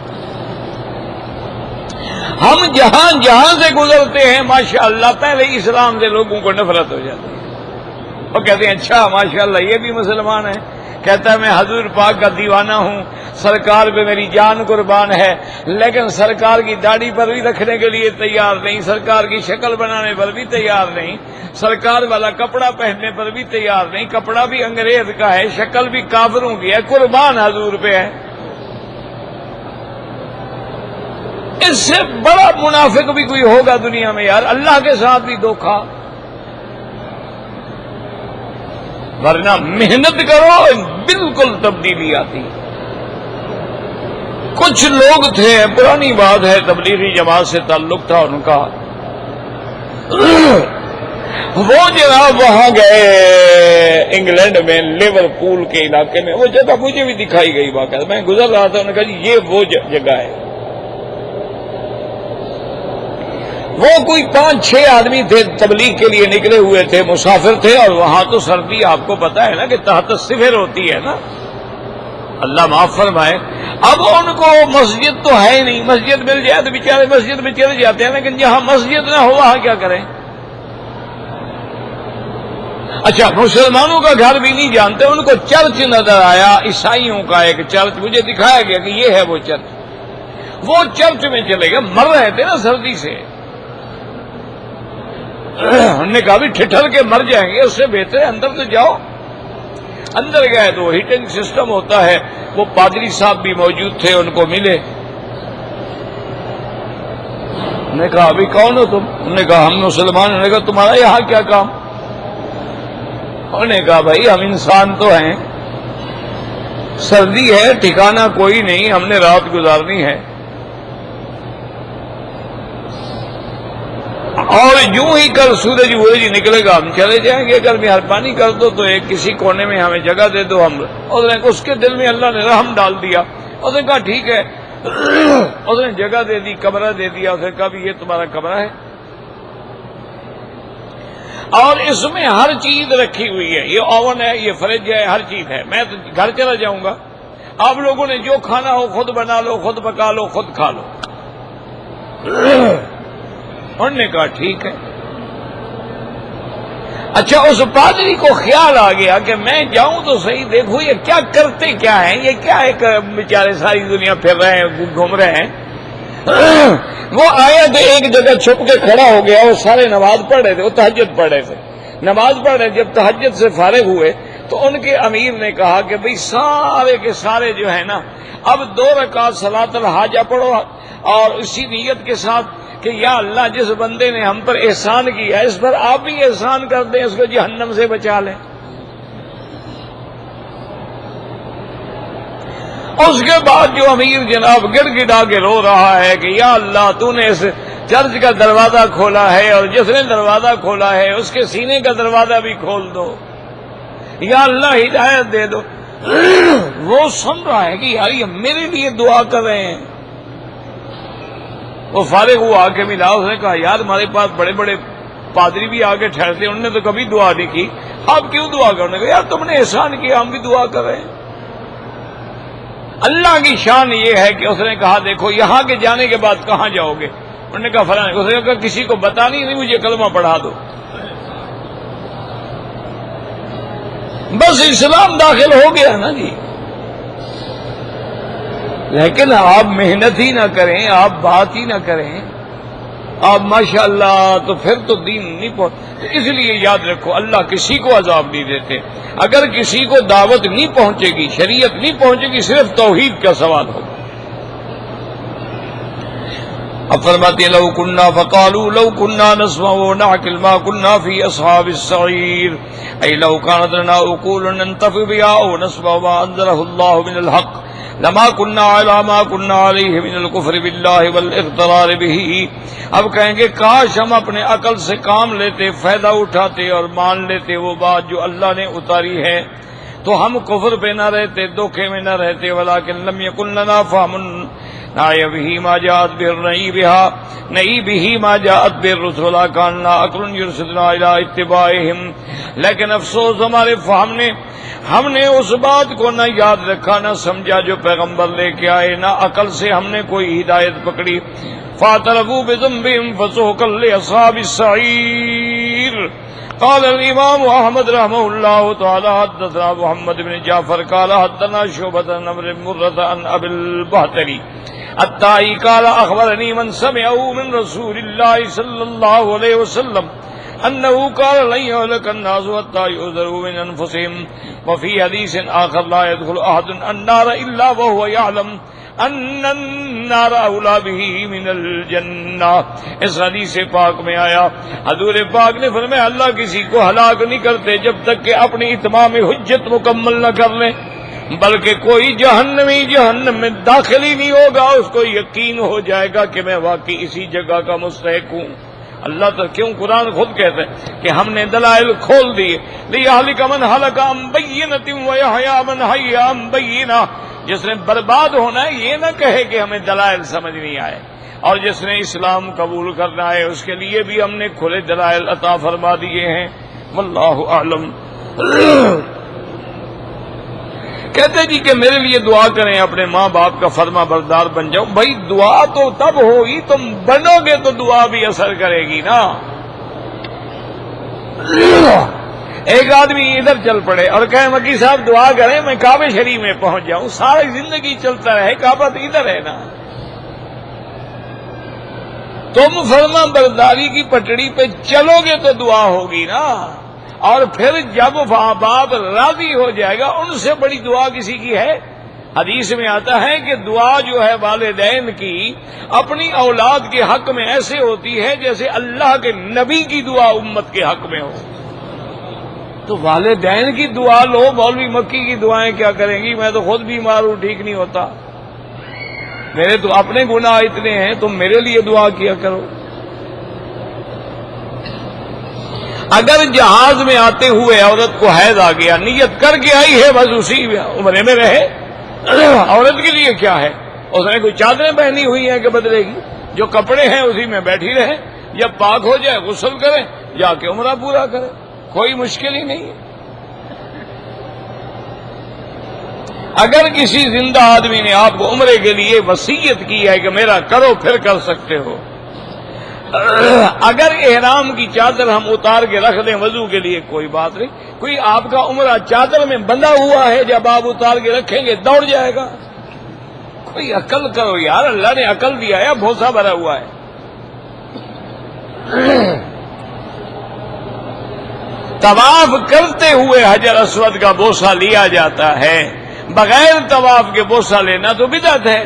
ہم جہاں جہاں سے گزرتے ہیں ماشاءاللہ پہلے اسلام سے لوگوں کو نفرت ہو جاتی ہے. وہ کہتے ہیں اچھا ماشاءاللہ یہ بھی مسلمان ہے. کہتا ہے میں حضور پاک کا دیوانہ ہوں، سرکار پہ میری جان قربان ہے، لیکن سرکار کی داڑھی پر بھی رکھنے کے لیے تیار نہیں، سرکار کی شکل بنانے پر بھی تیار نہیں، سرکار والا کپڑا پہننے پر بھی تیار نہیں، کپڑا بھی انگریز کا ہے، شکل بھی کافروں کی ہے، قربان حضور پہ ہے. اس سے بڑا منافق بھی کوئی ہوگا دنیا میں یار؟ اللہ کے ساتھ بھی دھوکھا. ورنہ محنت کرو بالکل تبدیلی آتی. کچھ لوگ تھے، پرانی بات ہے، تبلیغی جماعت سے تعلق تھا ان کا، وہ جناب وہاں گئے انگلینڈ میں لیورپول کے علاقے میں، وہ جگہ مجھے بھی دکھائی گئی باقاعدہ، میں گزر رہا تھا، انہوں نے کہا جی یہ وہ جگہ ہے۔ وہ کوئی 5-6 آدمی تھے، تبلیغ کے لیے نکلے ہوئے تھے، مسافر تھے، اور وہاں تو سردی آپ کو پتا ہے نا کہ تحت صفر ہوتی ہے نا، اللہ معاف فرمائے۔ اب ان کو مسجد تو ہے ہی نہیں، مسجد مل جائے تو بیچارے مسجد میں چلے جاتے ہیں، لیکن جہاں مسجد نہ ہو وہاں کیا کریں؟ اچھا، مسلمانوں کا گھر بھی نہیں جانتے، ان کو چرچ نظر آیا، عیسائیوں کا ایک چرچ مجھے دکھایا گیا کہ یہ ہے وہ چرچ، وہ چرچ میں چلے گئے، مر رہے تھے نا سردی سے، ہم نے کہا بھی ٹھٹھر کے مر جائیں گے، اس سے بہتر ہے اندر تو جاؤ۔ اندر گئے تو ہیٹنگ سسٹم ہوتا ہے، وہ پادری صاحب بھی موجود تھے، ان کو ملے، ہم نے کہا ابھی کون ہو تم؟ انہوں نے کہا ہم مسلمان۔ انہوں نے کہا تمہارا یہاں کیا کام؟ انہوں نے کہا بھائی ہم انسان تو ہیں، سردی ہے، ٹھکانہ کوئی نہیں، ہم نے رات گزارنی ہے، اور یوں ہی کل سورج وورج نکلے گا ہم چلے جائیں گے، اگر مہربانی کر دو تو ایک کسی کونے میں ہمیں جگہ دے دو۔ ہم اس کے دل میں اللہ نے رحم ڈال دیا، اس نے کہا ٹھیک ہے، اس نے جگہ دے دی، کمرہ دے دیا، اس نے کہا بھی یہ تمہارا کمرہ ہے، اور اس میں ہر چیز رکھی ہوئی ہے، یہ اوون ہے، یہ فریج ہے، ہر چیز ہے، میں تو گھر چلا جاؤں گا، آپ لوگوں نے جو کھانا ہو خود بنا لو، خود پکا لو، خود کھا لو۔ انہوں نے کہا ٹھیک ہے۔ اچھا، اس پادری کو خیال آ گیا کہ میں جاؤں تو صحیح، دیکھو یہ کیا کرتے کیا ہیں، یہ کیا ایک بیچارے ساری دنیا پھر رہے ہیں، گھوم رہے ہیں۔ وہ آیا تو ایک جگہ چھپ کے کھڑا ہو گیا، وہ سارے نماز پڑھ رہے تھے، وہ تہجد پڑھ رہے تھے، نماز پڑھ رہے تھے، جب تہجد سے فارغ ہوئے تو ان کے امیر نے کہا کہ بھئی سارے کے سارے جو ہے نا، اب 2 رکعت صلاۃ الحاجہ پڑھو، اور اسی نیت کے ساتھ کہ یا اللہ جس بندے نے ہم پر احسان کیا ہے اس پر آپ بھی احسان کر دیں، اس کو جہنم سے بچا لیں۔ اس کے بعد جو امیر جناب گڑ گڑا کے رو رہا ہے کہ یا اللہ تو نے اس چرچ کا دروازہ کھولا ہے، اور جس نے دروازہ کھولا ہے اس کے سینے کا دروازہ بھی کھول دو، یا اللہ ہدایت دے دو۔ وہ سن رہا ہے کہ یار یہ میرے لیے دعا کر رہے ہیں۔ وہ فارغ ہوا آ کے ملا، اس نے کہا یار ہمارے پاس بڑے بڑے پادری بھی آگے ٹھہرتے، انہوں نے تو کبھی دعا نہیں کی، آپ کیوں دعا کر؟ انہوں نے کہا یار تم نے احسان کیا، ہم بھی دعا کر رہے ہیں۔ اللہ کی شان یہ ہے کہ اس نے کہا دیکھو یہاں کے جانے کے بعد کہاں جاؤ گے؟ انہوں نے کہا فلاں، اس نے کہا کسی کو بتانی نہیں، مجھے کلمہ پڑھا دو، بس اسلام داخل ہو گیا نا جی۔ لیکن آپ محنت ہی نہ کریں، آپ بات ہی نہ کریں، آپ ماشاءاللہ، تو پھر تو دین نہیں پہنچ۔ اس لیے یاد رکھو اللہ کسی کو عذاب نہیں دیتے، اگر کسی کو دعوت نہیں پہنچے گی، شریعت نہیں پہنچے گی، صرف توحید کا سوال ہوگا۔ اب فرماتے ہیں لو کننا فقالوا لو کننا نسمع ونعقل ما كنا في اصحاب السعير اي لو كانت لنا عقول ننتفع بها او نسمع ما انزله الله من الحق لما كنا على ما كنا عليه من الكفر بالله والاغترار به۔ اب کہیں گے کاش ہم اپنے عقل سے کام لیتے، فائدہ اٹھاتے اور مان لیتے وہ بات جو اللہ نے اتاری ہے، تو ہم کفر پہ نہ رہتے، دھوکے میں نہ رہتے۔ ولكن لم يكن لنا فهم نعي به ما جاءت به نعي به ما جاءت به الرسل كان لا عقل يرشدنا الى اتباعهم۔ لیکن افسوس ہمارے فہم نے، ہم نے اس بات کو نہ یاد رکھا، نہ سمجھا جو پیغمبر لے کے آئے، نہ عقل سے ہم نے کوئی ہدایت پکڑی۔ فاعترفوا بذنبهم فسحقا لاصحاب السعير۔ قال الامام احمد رحمه الله تعالى حدثنا محمد بن جعفر قال حدثنا شعبة عن عمرو بن مرة عن ابي البختري الطائي قال اخبرني من سمعه من رسول الله صلى الله عليه وسلم انه قال لن يهلك الناس حتى يؤذروا من انفسهم، وفي حديث آخر لا يدخل احد النار الا وهو يعلم ان النار اولا به من الجنہ۔ اس حدیث پاک میں آیا حضور پاک نے فرمایا اللہ کسی کو ہلاک نہیں کرتے جب تک کہ اپنی اتمام حجت مکمل نہ کر لیں، بلکہ کوئی جہنمی جہنم میں داخل ہی نہیں ہوگا، اس کو یقین ہو جائے گا کہ میں واقعی اسی جگہ کا مستحق ہوں۔ اللہ تو کیوں قرآن خود کہتے ہیں کہ ہم نے دلائل کھول دیے، لِيَهْلِكَ مَنْ هَلَكَ عَنْ بَيِّنَةٍ وَيَحْيَىٰ مَنْ حَيَّ عَنْ بَيِّنَةٍ۔ جس نے برباد ہونا ہے یہ نہ کہے کہ ہمیں دلائل سمجھ نہیں آئے، اور جس نے اسلام قبول کرنا ہے اس کے لیے بھی ہم نے کھلے دلائل عطا فرما دیے ہیں۔ واللہ اعلم۔ کہتے جی کہ میرے لیے دعا کریں، اپنے ماں باپ کا فرما بردار بن جاؤں۔ بھائی دعا تو تب ہوگی تم بنو گے تو دعا بھی اثر کرے گی نا۔ ایک آدمی ادھر چل پڑے اور کہے مکی صاحب دعا کریں میں کعبہ شریف میں پہنچ جاؤں، ساری زندگی چلتا رہے، کعبہ تو ادھر ہے نا۔ تم فرما برداری کی پٹڑی پہ چلو گے تو دعا ہوگی نا، اور پھر جب ماں باپ راضی ہو جائے گا ان سے بڑی دعا کسی کی ہے؟ حدیث میں آتا ہے کہ دعا جو ہے والدین کی اپنی اولاد کے حق میں ایسے ہوتی ہے جیسے اللہ کے نبی کی دعا امت کے حق میں ہو۔ تو والدین کی دعا لو، مولوی مکی کی دعائیں کیا کریں گی؟ میں تو خود بیمار ہوں، ٹھیک نہیں ہوتا، میرے تو اپنے گناہ اتنے ہیں، تم میرے لیے دعا کیا کرو۔ اگر جہاز میں آتے ہوئے عورت کو حیض آ گیا، نیت کر کے آئی ہے بس اسی عمرے میں رہے، عورت کے لیے کیا ہے؟ اس نے کوئی چادریں پہنی ہوئی ہیں کہ بدلے گی؟ جو کپڑے ہیں اسی میں بیٹھی رہے، جب پاک ہو جائے غسل کرے، جا کے عمرہ پورا کرے، کوئی مشکل ہی نہیں ہے۔ اگر کسی زندہ آدمی نے آپ کو عمرے کے لیے وصیت کی ہے کہ میرا کرو، پھر کر سکتے ہو۔ اگر احرام کی چادر ہم اتار کے رکھ دیں وضو کے لیے کوئی بات نہیں، کوئی آپ کا عمرہ چادر میں بندھا ہوا ہے، جب آپ اتار کے رکھیں گے دوڑ جائے گا۔ کوئی عقل کرو یار، اللہ نے عقل دیا ہے، بھوسا بھرا ہوا ہے۔ طواف کرتے ہوئے حجر اسود کا بوسہ لیا جاتا ہے، بغیر طواف کے بوسہ لینا تو بدعت ہے۔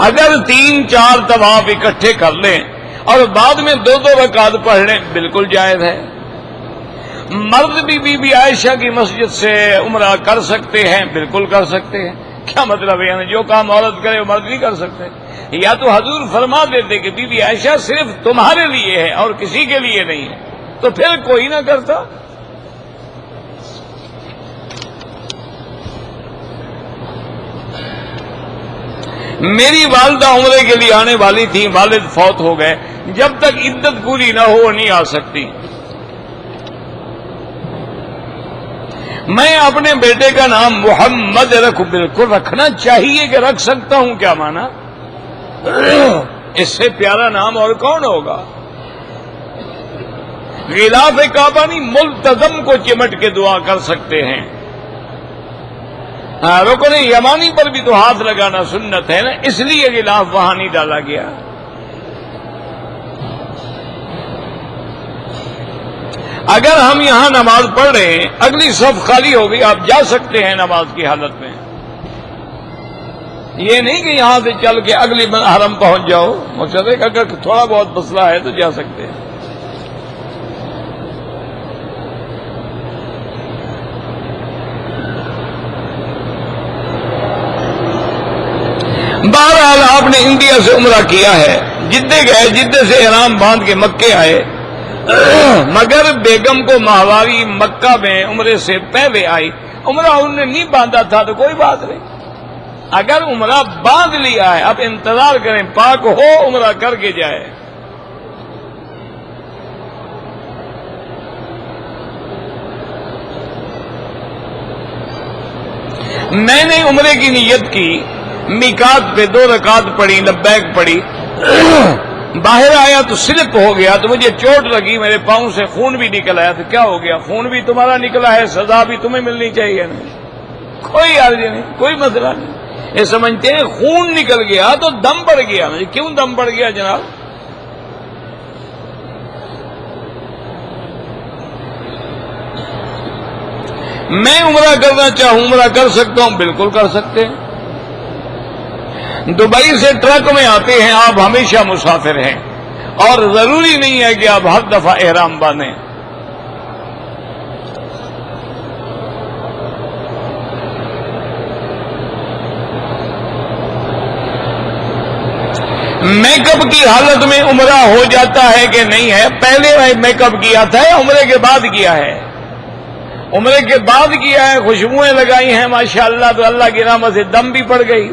اگر 3-4 طواف اکٹھے کر لیں اور بعد میں 2 رکعت پڑھ لیں بالکل جائز ہے۔ مرد بھی بی بی عائشہ کی مسجد سے عمرہ کر سکتے ہیں، بالکل کر سکتے ہیں۔ کیا مطلب ہے؟ یعنی جو کام عورت کرے وہ مرد نہیں کر سکتے؟ یا تو حضور فرما دیتے کہ بی بی عائشہ صرف تمہارے لیے ہے اور کسی کے لیے نہیں ہے، تو پھر کوئی نہ کرتا۔ میری والدہ عمرے کے لیے آنے والی تھی، والد فوت ہو گئے، جب تک عدت پوری نہ ہو وہ نہیں آ سکتی۔ میں اپنے بیٹے کا نام محمد رکھوں، بالکل رکھنا چاہیے کہ رکھ سکتا ہوں، کیا مانا؟ اس سے پیارا نام اور کون ہوگا؟ غلاف کعبہ نہیں، ملتزم کو چمٹ کے دعا کر سکتے ہیں۔ رکن یمانی پر بھی تو ہاتھ لگانا سنت ہے نا، اس لیے غلاف وہاں نہیں ڈالا گیا۔ اگر ہم یہاں نماز پڑھ رہے ہیں، اگلی صف خالی ہو گئی، آپ جا سکتے ہیں نماز کی حالت میں، یہ نہیں کہ یہاں سے چل کے اگلی حرم پہنچ جاؤ۔ مقصد ہے کہ اگر تھوڑا بہت مسئلہ ہے تو جا سکتے ہیں۔ بہرحال آپ نے انڈیا سے عمرہ کیا ہے، جدے گئے، جدے سے احرام باندھ کے مکے آئے، مگر بیگم کو ماہواری مکہ میں عمرے سے پہلے آئی۔ عمرہ انہوں نے نہیں باندھا تھا تو کوئی بات نہیں، اگر عمرہ باندھ لیا ہے اب انتظار کریں پاک ہو عمرہ کر کے جائے۔ میں نے عمرے کی نیت کی، میقات پہ 2 رکعت پڑھی، لبیک پڑھی، باہر آیا تو سلپ ہو گیا، تو مجھے چوٹ لگی، میرے پاؤں سے خون بھی نکل آیا۔ تو کیا ہو گیا؟ خون بھی تمہارا نکلا ہے، سزا بھی تمہیں ملنی چاہیے نا، کوئی عرض نہیں، کوئی مسئلہ نہیں۔ یہ سمجھتے ہیں خون نکل گیا تو دم بڑھ گیا۔ کیوں دم بڑھ گیا جناب؟ میں عمرہ کرنا چاہوں عمرہ کر سکتا ہوں، بالکل کر سکتے ہیں۔ دبئی سے ٹرک میں آتے ہیں، آپ ہمیشہ مسافر ہیں، اور ضروری نہیں ہے کہ آپ ہر دفعہ احرام باندھیں۔ میک اپ کی حالت میں عمرہ ہو جاتا ہے کہ نہیں ہے؟ پہلے میک اپ کیا تھا یا عمرے کے بعد کیا ہے؟ عمرے کے بعد کیا ہے، خوشبوئیں لگائی ہیں ماشاءاللہ، تو اللہ کی رحمت سے دم بھی پڑ گئی۔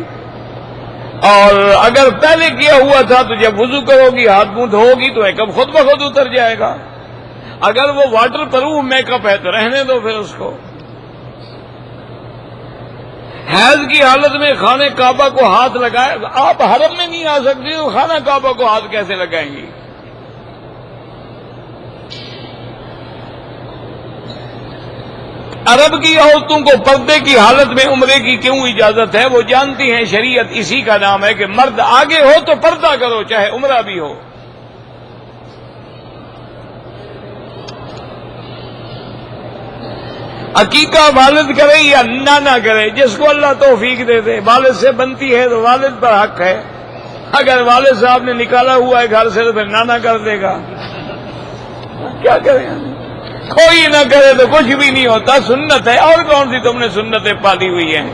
اور اگر پہلے کیا ہوا تھا تو جب وضو کرو گی، ہاتھ منہ دھو گی تو میک اپ خود بخود اتر جائے گا۔ اگر وہ واٹر پروف میک اپ ہے تو رہنے دو پھر اس کو۔ حیض کی حالت میں خانہ کعبہ کو ہاتھ لگائے، آپ حرم میں نہیں آ سکتی تو خانہ کعبہ کو ہاتھ کیسے لگائیں گی؟ عرب کی عورتوں کو پردے کی حالت میں عمرے کی کیوں اجازت ہے؟ وہ جانتی ہیں شریعت اسی کا نام ہے کہ مرد آگے ہو تو پردہ کرو، چاہے عمرہ بھی ہو۔ عقیقہ والد کرے یا نانا کرے، جس کو اللہ توفیق دے دے۔ والد سے بنتی ہے تو والد پر حق ہے، اگر والد صاحب نے نکالا ہوا ہے گھر سے تو پھر نانا کر دے گا۔ کیا کریں؟ کوئی نہ کرے تو کچھ بھی نہیں ہوتا، سنت ہے۔ اور کون سی تم نے سنتیں پالی ہوئی ہیں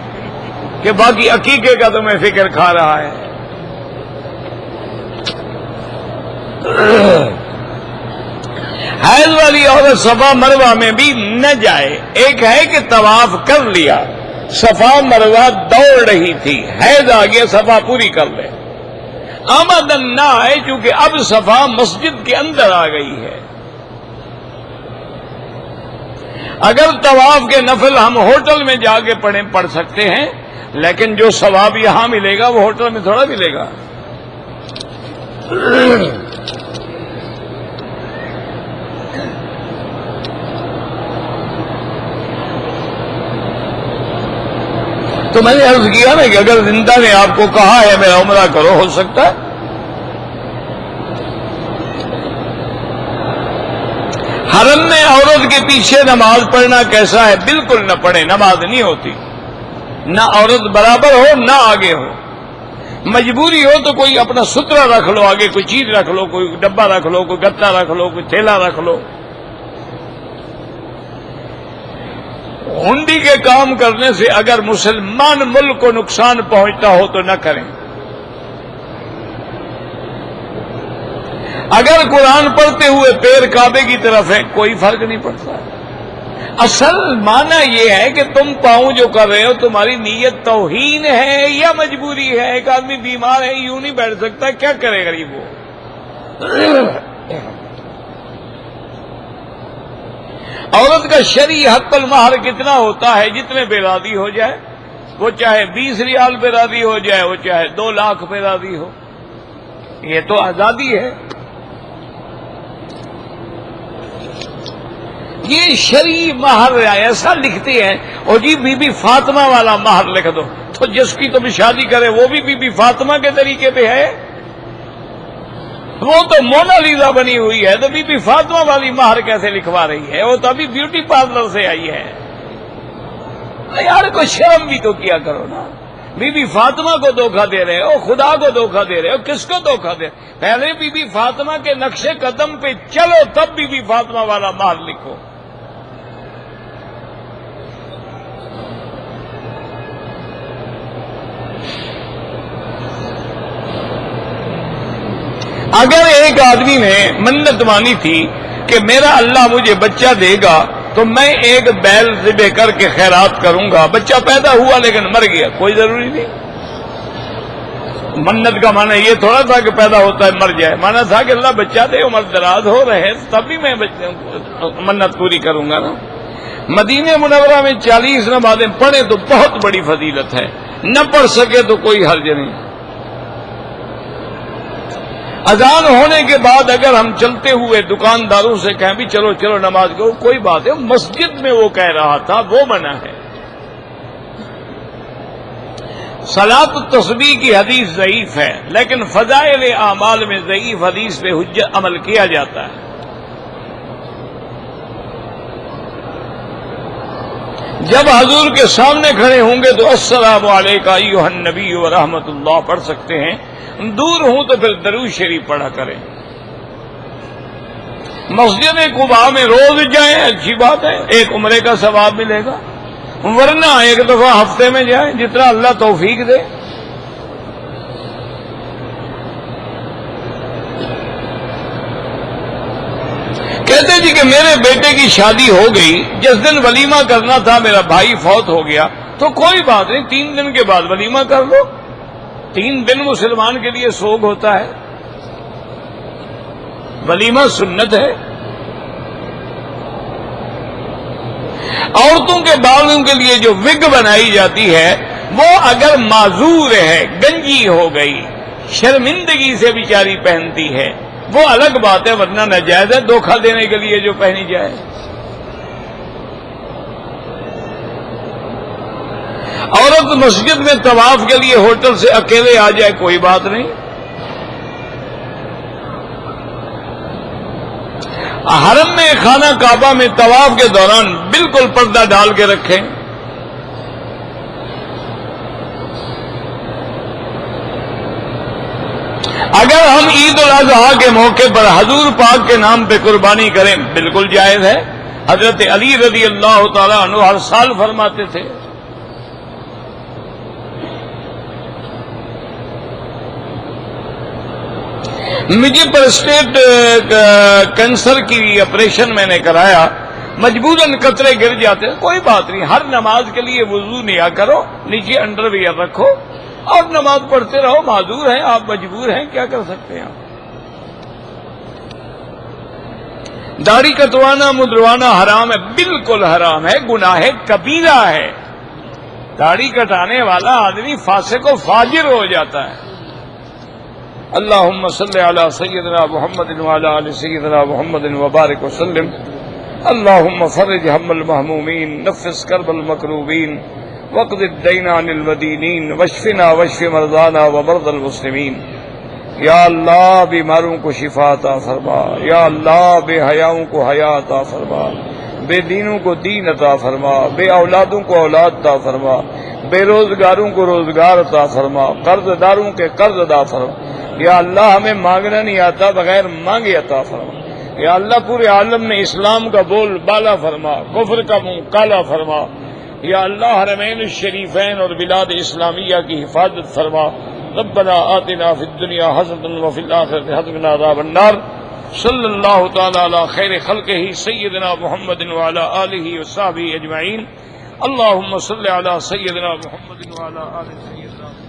کہ باقی عقیقے کا تمہیں فکر کھا رہا ہے؟ حیض والی عورت صفا مروہ میں بھی نہ جائے۔ ایک ہے کہ طواف کر لیا، صفا مروہ دوڑ رہی تھی، حیض آ گیا، صفا پوری کر لے، آمدن نہ آئے، چونکہ اب صفا مسجد کے اندر آ گئی ہے۔ اگر طواف کے نفل ہم ہوٹل میں جا کے پڑھ سکتے ہیں، لیکن جو ثواب یہاں ملے گا وہ ہوٹل میں تھوڑا ملے گا۔ تو میں نے عرض کیا نا کہ اگر زندہ نے آپ کو کہا ہے میرا عمرہ کرو، ہو سکتا ہے۔ حرم میں عورت کے پیچھے نماز پڑھنا کیسا ہے؟ بالکل نہ پڑھے، نماز نہیں ہوتی، نہ عورت برابر ہو نہ آگے ہو۔ مجبوری ہو تو کوئی اپنا سترا رکھ لو، آگے کوئی چیز رکھ لو، کوئی ڈبہ رکھ لو، کوئی گتا رکھ لو، کوئی تھیلا رکھ لو۔ ہنڈی کے کام کرنے سے اگر مسلمان ملک کو نقصان پہنچتا ہو تو نہ کریں۔ اگر قرآن پڑھتے ہوئے پیر کعبے کی طرف ہے کوئی فرق نہیں پڑتا۔ اصل معنی یہ ہے کہ تم پاؤں جو کر رہے ہو تمہاری نیت توہین ہے یا مجبوری ہے؟ ایک آدمی بیمار ہے، یوں نہیں بیٹھ سکتا، کیا کرے غریب وہ؟ عورت کا شرعی حق المہر کتنا ہوتا ہے؟ جتنے پہ راضی ہو جائے، وہ چاہے 20 ریال پہ راضی ہو جائے، وہ چاہے 2 لاکھ پہ راضی ہو، یہ تو آزادی ہے۔ یہ شرعی مہر ایسا لکھتے ہیں، اور جی بی بی فاطمہ والا مہر لکھ دو، تو جس کی تم شادی کرے وہ بھی بی بی فاطمہ کے طریقے پہ ہے؟ وہ تو مونالیزا بنی ہوئی ہے، تو بی بی فاطمہ والی مہر کیسے لکھوا رہی ہے؟ وہ تو ابھی بیوٹی پارلر سے آئی ہے۔ یار کوئی شرم بھی تو کیا کرو نا۔ بی بی فاطمہ کو دھوکہ دے رہے ہو، خدا کو دھوکہ دے رہے ہو، کس کو دھوکہ دے؟ پہلے بی بی فاطمہ کے نقش قدم پہ چلو، تب بی بی فاطمہ والا مہر لکھو۔ اگر ایک آدمی نے منت مانی تھی کہ میرا اللہ مجھے بچہ دے گا تو میں ایک بیل ذبح کر کے خیرات کروں گا، بچہ پیدا ہوا لیکن مر گیا، کوئی ضروری نہیں۔ منت کا معنی یہ تھوڑا تھا کہ پیدا ہوتا ہے مر جائے، معنی تھا کہ اللہ بچہ دے، عمر دراز ہو رہے تب بھی میں منت پوری کروں گا نا۔ مدینہ منورہ میں 40 نمازیں پڑھیں تو بہت بڑی فضیلت ہے، نہ پڑھ سکے تو کوئی حرج نہیں۔ اذان ہونے کے بعد اگر ہم چلتے ہوئے دکانداروں سے کہیں بھی چلو چلو نماز کرو، کوئی بات ہے، مسجد میں وہ کہہ رہا تھا وہ منع ہے۔ صلاۃ التسبیح کی حدیث ضعیف ہے، لیکن فضائل اعمال میں ضعیف حدیث پہ حجت عمل کیا جاتا ہے۔ جب حضور کے سامنے کھڑے ہوں گے تو السلام علیکہ ایھا النبی ورحمۃ اللہ پڑھ سکتے ہیں، دور ہوں تو پھر درود شریف پڑھا کریں۔ مسجد قباء میں روز جائیں، اچھی بات ہے، ایک عمرے کا ثواب ملے گا، ورنہ ایک دفعہ ہفتے میں جائیں، جتنا اللہ توفیق دے۔ کہتے جی کہ میرے بیٹے کی شادی ہو گئی، جس دن ولیمہ کرنا تھا میرا بھائی فوت ہو گیا، تو کوئی بات نہیں، 3 دن کے بعد ولیمہ کر لو۔ 3 دن مسلمان کے لیے سوگ ہوتا ہے، ولیمہ سنت ہے۔ عورتوں کے بالوں کے لیے جو وگ بنائی جاتی ہے وہ اگر معذور ہے، گنجی ہو گئی، شرمندگی سے بیچاری پہنتی ہے، وہ الگ بات ہے، ورنہ ناجائز ہے دھوکہ دینے کے لیے جو پہنی جائے۔ عورت مسجد میں طواف کے لیے ہوٹل سے اکیلے آ جائے کوئی بات نہیں، حرم میں خانہ کعبہ میں طواف کے دوران بالکل پردہ ڈال کے رکھیں۔ اگر ہم عید الاضحیٰ کے موقع پر حضور پاک کے نام پہ قربانی کریں بالکل جائز ہے، حضرت علی رضی اللہ تعالیٰ عنہ ہر سال فرماتے تھے۔ مجھے پرسٹیٹ کینسر کی آپریشن میں نے کرایا، مجبوراً قطرے گر جاتے ہیں، کوئی بات نہیں، ہر نماز کے لیے وضو نیا کرو، نیچے انڈر ویئر رکھو اور نماز پڑھتے رہو۔ معذور ہیں آپ، مجبور ہیں، کیا کر سکتے ہیں آپ۔ داڑھی کٹوانا مدروانا حرام ہے، بالکل حرام ہے، گناہ کبیرہ ہے۔ داڑھی کٹانے والا آدمی فاسق و فاجر ہو جاتا ہے۔ اللہم صلی علی سیدنا محمد وعلی آل سیدنا محمد وبارک وسلم۔ اللہم فرج ہم المہمومین، نفس کرب المکروبین، وقض الدین عن المدینین، واشفنا واشف مرضانا ومرضى المسلمین۔ یا اللہ بیماروں کو شفا عطا فرما، یا اللہ بے حیاؤں کو حیا عطا فرما، بے دینوں کو دین عطا فرما، بے اولادوں کو اولاد عطا فرما، بے روزگاروں کو روزگار عطا فرما، قرض داروں کے قرض ادا فرما۔ یا اللہ ہمیں مانگنا نہیں آتا، بغیر مانگے عطا فرما۔ یا اللہ پورے عالم میں اسلام کا بول بالا فرما، کفر کا منہ کالا فرما۔ یا اللہ حرمین الشریفین اور بلاد اسلامیہ کی حفاظت فرما۔ ربنا آتنا فی الدنیا حسنۃ وفی الآخرۃ حسنۃ وقنا عذاب النار۔ صلی اللہ تعالی علی خیر خلقہ سیدنا محمد وعلی آلہ وصحبہ اجمعین۔ اللہم صلی علی سیدنا محمد وعلی آل سیدنا محمد۔